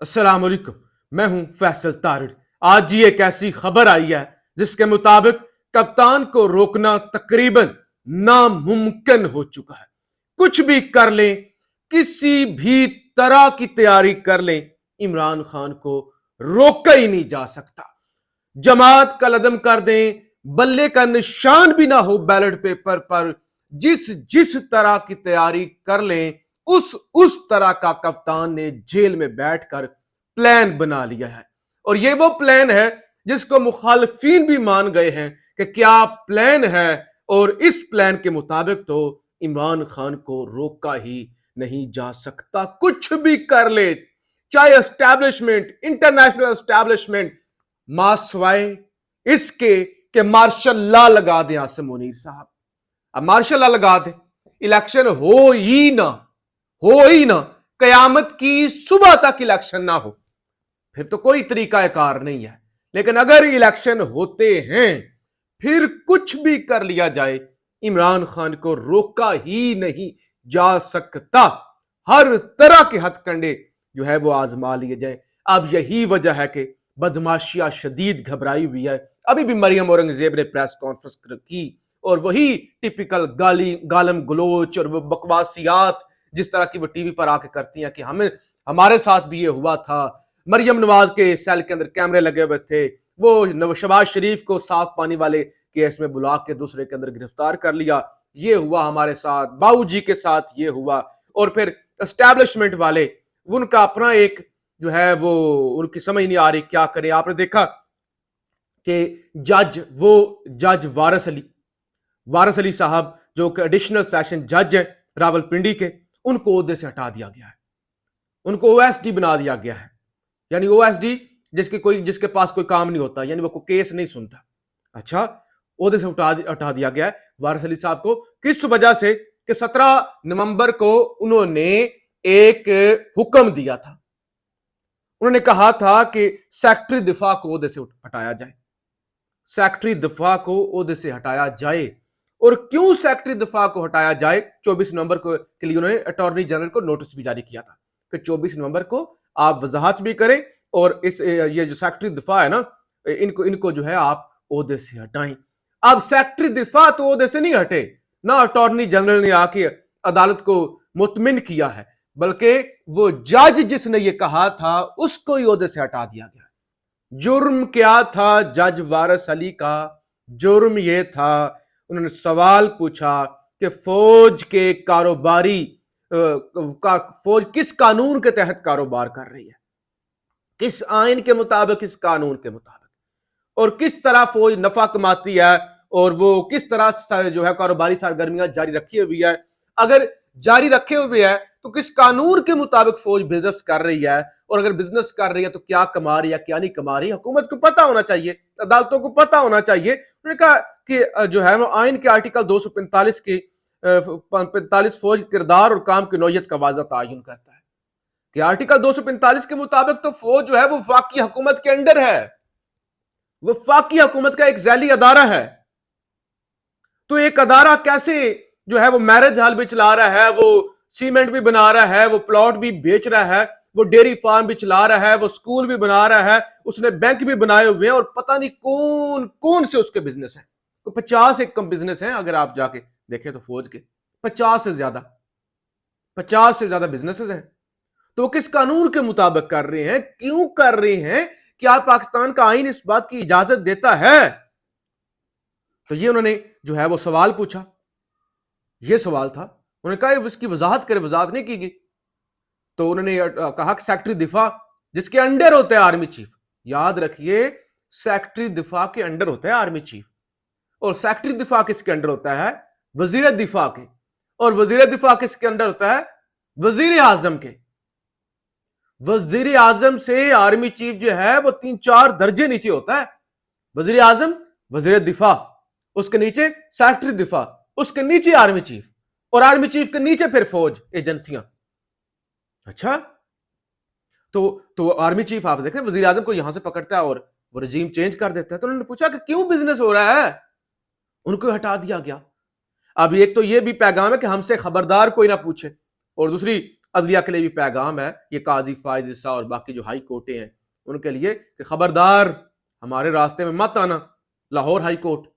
السلام علیکم، میں ہوں فیصل تارڑ۔ آج ہی ایک ایسی خبر آئی ہے جس کے مطابق کپتان کو روکنا تقریباً ناممکن ہو چکا ہے۔ کچھ بھی کر لیں، کسی بھی طرح کی تیاری کر لیں، عمران خان کو روکا ہی نہیں جا سکتا۔ جماعت کا عدم کر دیں، بلے کا نشان بھی نہ ہو بیلٹ پیپر پر، جس طرح کی تیاری کر لیں اس طرح کا کپتان نے جیل میں بیٹھ کر پلان بنا لیا ہے۔ اور یہ وہ پلان ہے جس کو مخالفین بھی مان گئے ہیں کہ کیا پلان ہے، اور اس پلان کے مطابق تو عمران خان کو روکا ہی نہیں جا سکتا۔ کچھ بھی کر لے، چاہے اسٹیبلشمنٹ، انٹرنیشنل اسٹیبلشمنٹ، سوائے اس کے کہ مارشل لا لگا دیں عاصم منیر صاحب۔ اب مارشل لا لگا دیں، الیکشن ہو ہی نہ، قیامت کی صبح تک الیکشن نہ ہو، پھر تو کوئی طریقہ کار نہیں ہے۔ لیکن اگر الیکشن ہوتے ہیں، پھر کچھ بھی کر لیا جائے، عمران خان کو روکا ہی نہیں جا سکتا۔ ہر طرح کے ہتھ کنڈے جو ہے وہ آزما لیے جائیں۔ اب یہی وجہ ہے کہ بدماشیہ شدید گھبرائی ہوئی ہے۔ ابھی بھی مریم اورنگزیب نے پریس کانفرنس کی اور وہی ٹپیکل گالم گلوچ اور وہ بکواسیات جس طرح کی وہ ٹی وی پر آ کے کرتی ہیں کہ ہمارے ساتھ بھی یہ ہوا تھا، مریم نواز کے سیل کے اندر کیمرے لگے ہوئے تھے، وہ شہباز شریف کو صاف پانی والے کیس میں بلا کے دوسرے کے اندر گرفتار کر لیا، یہ ہوا ہمارے ساتھ، باؤ جی کے ساتھ یہ ہوا۔ اور پھر اسٹیبلشمنٹ والے، ان کا اپنا ایک جو ہے وہ ان کی سمجھ نہیں آ رہی کیا کریں۔ آپ نے دیکھا کہ جج وارث علی صاحب جو کہ ایڈیشنل سیشن جج ہیں راول پنڈی کے، ان کو عہدے سے ہٹا دیا گیا ہے، ان کو او ایس ڈی بنا دیا گیا ہے۔ یعنی او ایس ڈی جس کے پاس کوئی کام نہیں ہوتا، یعنی وہ کوئی کیس نہیں سنتا۔ اچھا، عہدے سے ہٹا دیا گیا ہے وارث علی صاحب کو، کس وجہ سے کہ 17 نومبر کو انہوں نے ایک حکم دیا تھا، انہوں نے کہا تھا کہ سیکٹری دفاع کو عہدے سے ہٹایا جائے، سیکٹری دفاع کو عہدے سے ہٹایا جائے۔ اور کیوں سیکٹری دفاع کو ہٹایا جائے؟ 24 نومبر کو کے لیے انہوں نے اٹارنی جنرل کو نوٹس بھی جاری کیا تھا کہ 24 نومبر کو آپ وضاحت بھی کریں، اور یہ جو سیکٹری دفاع ہے نا، ان کو جو ہے آپ عہدے سے ہٹائیں۔ اب سیکٹری دفاع تو عہدے سے نہیں ہٹے، نہ اٹارنی جنرل نے آ کے عدالت کو مطمئن کیا ہے، بلکہ وہ جج جس نے یہ کہا تھا اس کو ہی عہدے سے ہٹا دیا گیا۔ جرم کیا تھا جج وارث علی کا؟ جرم یہ تھا، انہوں نے سوال پوچھا کہ فوج کے کاروباری فوج کس قانون کے تحت کاروبار کر رہی ہے، کس آئین کے مطابق، کس قانون کے مطابق، اور کس طرح فوج نفع کماتی ہے، اور وہ کس طرح جو ہے کاروباری سرگرمیاں جاری رکھی ہوئی ہے۔ اگر جاری رکھے ہوئے ہے تو کس قانون کے مطابق فوج بزنس کر رہی ہے، اور اگر بزنس کر رہی ہے تو کیا کما رہی ہے کیا نہیں کما رہی، حکومت کو پتا ہونا چاہیے، عدالتوں کو پتا ہونا چاہیے۔ انہوں نے کہا کہ جو ہے وہ آئین کے آرٹیکل 245 کے 45 فوج کردار اور کام کی نوعیت کا واضح تعین کرتا ہے کہ آرٹیکل 245 کے مطابق تو فوج جو ہے وہ وفاقی حکومت کے انڈر ہے، وفاقی حکومت کا ایک ذیلی ادارہ ہے۔ تو ایک ادارہ کیسے جو ہے وہ میرج ہال بھی چلا رہا ہے، وہ سیمنٹ بھی بنا رہا ہے، وہ پلاٹ بھی بیچ رہا ہے، وہ ڈیری فارم بھی چلا رہا ہے، وہ سکول بھی بنا رہا ہے، اس نے بینک بھی بنائے ہوئے ہیں، اور پتہ نہیں کون سے اس کے بزنس ہیں، 50 سے کم بزنس ہیں۔ اگر آپ جا کے دیکھیں تو فوج کے 50 سے زیادہ بزنسز ہیں۔ تو کس قانون کے مطابق کر رہے ہیں، کیوں کر رہے ہیں؟ کیا پاکستان کا آئین اس بات کی اجازت دیتا ہے؟ تو یہ انہوں نے جو ہے وہ سوال پوچھا، یہ سوال تھا، انہوں نے کہا اس کی وضاحت کرے، وضاحت نہیں کی گئی۔ تو انہوں نے کہا کہ سیکٹری دفاع جس کے انڈر ہوتا ہے آرمی چیف، یاد رکھیے سیکٹری دفاع کے انڈر ہوتا ہے آرمی چیف، اور سیکٹری دفاع کس کے انڈر ہوتا ہے؟ وزیر دفاع کے، اور وزیر دفاع کس کے انڈر ہوتا ہے؟ وزیر اعظم کے۔ وزیر اعظم سے آرمی چیف جو ہے وہ 3-4 درجے نیچے ہوتا ہے۔ وزیر اعظم، وزیر دفاع، اس کے نیچے سیکٹری دفاع، اس کے نیچے آرمی چیف، اور آرمی چیف کے نیچے پھر فوج ایجنسیاں۔ اچھا، تو آرمی چیف آپ دیکھیں وزیر اعظم کو یہاں سے پکڑتا ہے اور وہ رجیم چینج کر دیتا ہے۔ تو انہوں نے پوچھا کہ کیوں بزنس ہو رہا ہے، ان کو ہٹا دیا گیا۔ اب ایک تو یہ بھی پیغام ہے کہ ہم سے خبردار کوئی نہ پوچھے، اور دوسری عدلیہ کے لیے بھی پیغام ہے یہ قاضی فائز عیسیٰ اور باقی جو ہائی کورٹیں ہیں ان کے لیے کہ خبردار ہمارے راستے میں مت آنا. لاہور ہائی کورٹ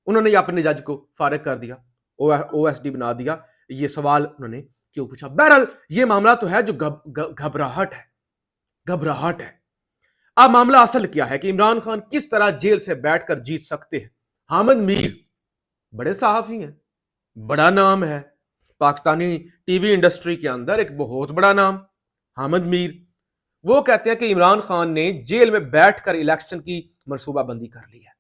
انہوں نے اپنے جج کو فارغ کر دیا, او ایس ڈی بنا دیا. یہ سوال انہوں نے کیوں پوچھا؟ بہرحال یہ معاملہ تو ہے جو گھبراہٹ ہے. اب معاملہ اصل کیا ہے کہ عمران خان کس طرح جیل سے بیٹھ کر جیت سکتے ہیں. حامد میر بڑے صحافی ہیں, بڑا نام ہے پاکستانی ٹی وی انڈسٹری کے اندر, ایک بہت بڑا نام حامد میر. وہ کہتے ہیں کہ عمران خان نے جیل میں بیٹھ کر الیکشن کی منصوبہ بندی کر لی ہے,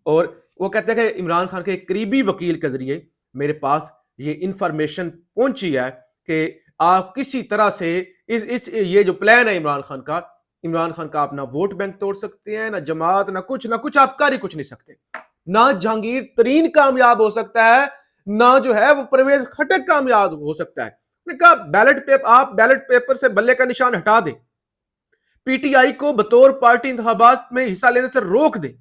اور وہ کہتے ہیں کہ عمران خان کے ایک قریبی وکیل کے ذریعے میرے پاس یہ انفارمیشن پہنچی ہے کہ آپ کسی طرح سے یہ جو پلان ہے عمران خان کا آپ نہ ووٹ بینک توڑ سکتے ہیں, نہ جماعت, نہ کچھ آپ کر ہی کچھ نہیں سکتے. نہ جہانگیر ترین کامیاب ہو سکتا ہے, نہ جو ہے وہ پرویز خٹک کامیاب ہو سکتا ہے. انہوں نے کہا آپ بیلٹ پیپر سے بلے کا نشان ہٹا دیں, پی ٹی آئی کو بطور پارٹی انتخابات میں حصہ لینے سے روک دیں.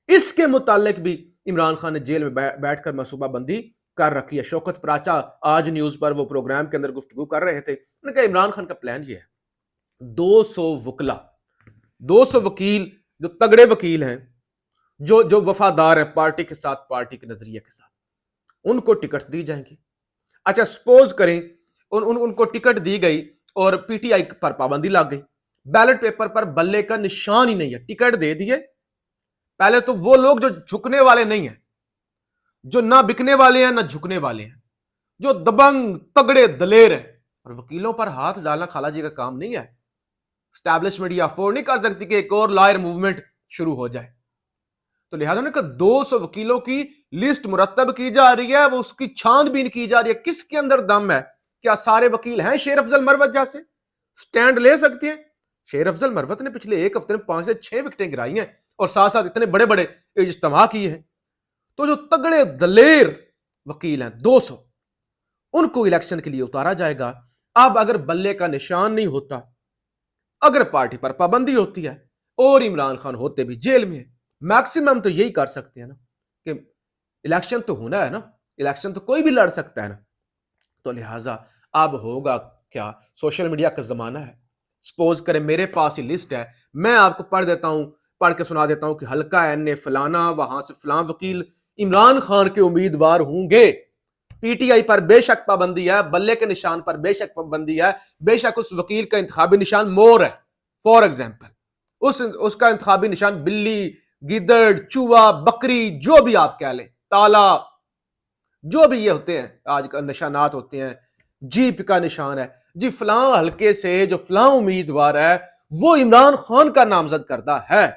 اس کے متعلق بھی عمران خان نے جیل میں بیٹھ کر منصوبہ بندی کر رکھی ہے. شوکت پراچا آج نیوز پر وہ پروگرام کے اندر گفتگو کر رہے تھے. انہوں نے کہا عمران خان کا پلان یہ ہے 200 وکیل جو تگڑے وکیل ہیں, جو وفادار ہیں پارٹی کے ساتھ, پارٹی کے نظریے کے ساتھ, ان کو ٹکٹ دی جائیں گی. اچھا سپوز کریں ان کو ٹکٹ دی گئی اور پی ٹی آئی پر پابندی لگ گئی, بیلٹ پیپر پر بلے کا نشان ہی نہیں ہے, ٹکٹ دے دیے. پہلے تو وہ لوگ جو جھکنے والے نہیں ہیں, جو نہ بکنے والے ہیں نہ جھکنے والے ہیں, جو دبنگ تگڑے دلیر ہیں, اور وکیلوں پر ہاتھ ڈالنا خالہ جی کا کام نہیں ہے. اسٹیبلشمنٹ یہ افورڈ نہیں کر سکتی کہ ایک اور لائر موومنٹ شروع ہو جائے. تو لہٰذا نے کہا 200 وکیلوں کی لسٹ مرتب کی جا رہی ہے, وہ اس کی چھان بین کی جا رہی ہے. کس کے اندر دم ہے؟ کیا سارے وکیل ہیں شیر افضل مروت جیسے سٹینڈ لے سکتے ہیں؟ شیر افضل مروت نے پچھلے ایک ہفتے میں 5 سے 6 وکٹیں گرائی ہیں اور ساتھ ساتھ اتنے بڑے بڑے اجتماع کیے ہیں. تو جو تگڑے دلیر وکیل ہیں 200, ان کو الیکشن کے لیے اتارا جائے گا. اب اگر بلے کا نشان نہیں ہوتا, اگر پارٹی پر پابندی ہوتی ہے اور عمران خان ہوتے بھی جیل میں, میکسیمم تو یہی کر سکتے ہیں نا کہ الیکشن تو ہونا ہے نا, الیکشن تو کوئی بھی لڑ سکتا ہے نا. تو لہٰذا اب ہوگا کیا؟ سوشل میڈیا کا زمانہ ہے. سپوز کریں میرے پاس ہی لسٹ ہے, میں آپ کو پڑھ کے سنا دیتا ہوں کہ حلقہ این اے فلانا, وہاں سے فلاں وکیل عمران خان کے امیدوار ہوں گے. پی ٹی آئی پر بے شک پابندی ہے, بلے کے نشان پر بے شک پابندی ہے, بے شک اس وکیل کا انتخابی نشان مور ہے فار ایگزامپل, اس کا انتخابی نشان بلی, گدڑ, چوہا, بکری, جو بھی آپ کہہ لیں, تالا, جو بھی یہ ہوتے ہیں آج کل نشانات ہوتے ہیں, جیپ کا نشان ہے جی فلاں حلقے سے جو فلاں امیدوار ہے وہ عمران خان کا نامزد کردہ ہے.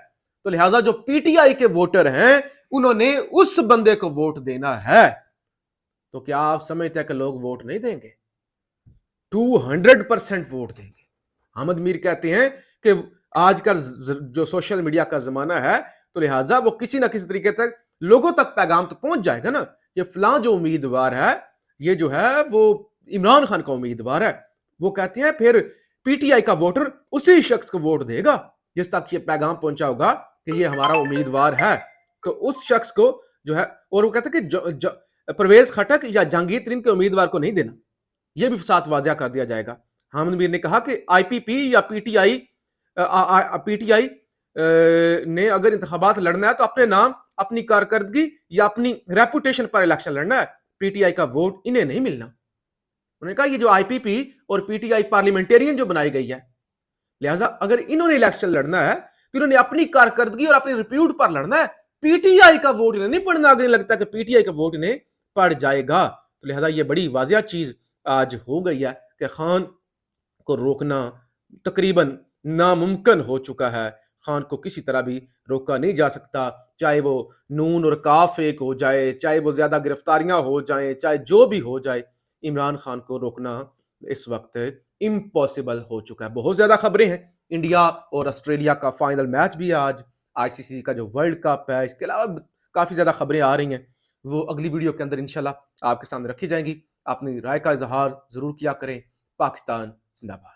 تو لہٰذا جو پی ٹی آئی کے ووٹر ہیں انہوں نے اس بندے کو ووٹ دینا ہے. تو کیا آپ سمجھتے ہیں کہ لوگ ووٹ نہیں دیں گے؟ 200% ووٹ دیں گے. حامد میر کہتے ہیں کہ آج کا جو سوشل میڈیا کا زمانہ ہے تو لہٰذا وہ کسی نہ کسی طریقے تک لوگوں تک پیغام تو پہنچ جائے گا نا, یہ فلاں جو امیدوار ہے یہ جو ہے وہ عمران خان کا امیدوار ہے. وہ کہتے ہیں پھر پی ٹی آئی کا ووٹر اسی شخص کو ووٹ دے گا جس تک یہ پیغام پہنچا ہوگا کہ یہ ہمارا امیدوار ہے. تو اس شخص کو جو ہے, اور وہ کہتے ہیں کہ پرویز خٹک یا جہانگیر ترین کے امیدوار کو نہیں دینا, یہ بھی ساتھ واضح کر دیا جائے گا. حامد میر نے کہا کہ آئی پی پی یا پی ٹی آئی نے اگر انتخابات لڑنا ہے تو اپنے نام, اپنی کارکردگی یا اپنی ریپوٹیشن پر الیکشن لڑنا ہے, پی ٹی آئی کا ووٹ انہیں نہیں ملنا. انہوں نے کہا یہ جو آئی پی پی اور پی ٹی آئی پارلیمنٹیرین جو بنائی گئی ہے, لہٰذا اگر انہوں نے الیکشن لڑنا ہے تو انہوں نے اپنی کارکردگی اور اپنی ریپیوٹ پر لڑنا ہے, پی ٹی آئی کا ووٹ انہیں نہیں پڑنا. اگر لگتا ہے کہ پی ٹی آئی کا ووٹ انہیں پڑ جائے گا تو لہٰذا یہ بڑی واضح چیز آج ہو گئی ہے کہ خان کو روکنا تقریباً ناممکن ہو چکا ہے. خان کو کسی طرح بھی روکا نہیں جا سکتا, چاہے وہ نون اور کاف ایک ہو جائے, چاہے وہ زیادہ گرفتاریاں ہو جائیں, چاہے جو بھی ہو جائے, عمران خان کو روکنا اس وقت امپاسبل ہو چکا ہے. بہت زیادہ خبریں ہیں. انڈیا اور آسٹریلیا کا فائنل میچ بھی ہے آج, آئی سی سی کا جو ورلڈ کپ ہے, اس کے علاوہ کافی زیادہ خبریں آ رہی ہیں, وہ اگلی ویڈیو کے اندر انشاءاللہ آپ کے سامنے رکھی جائیں گی. اپنی رائے کا اظہار ضرور کیا کریں. پاکستان زندہ باد.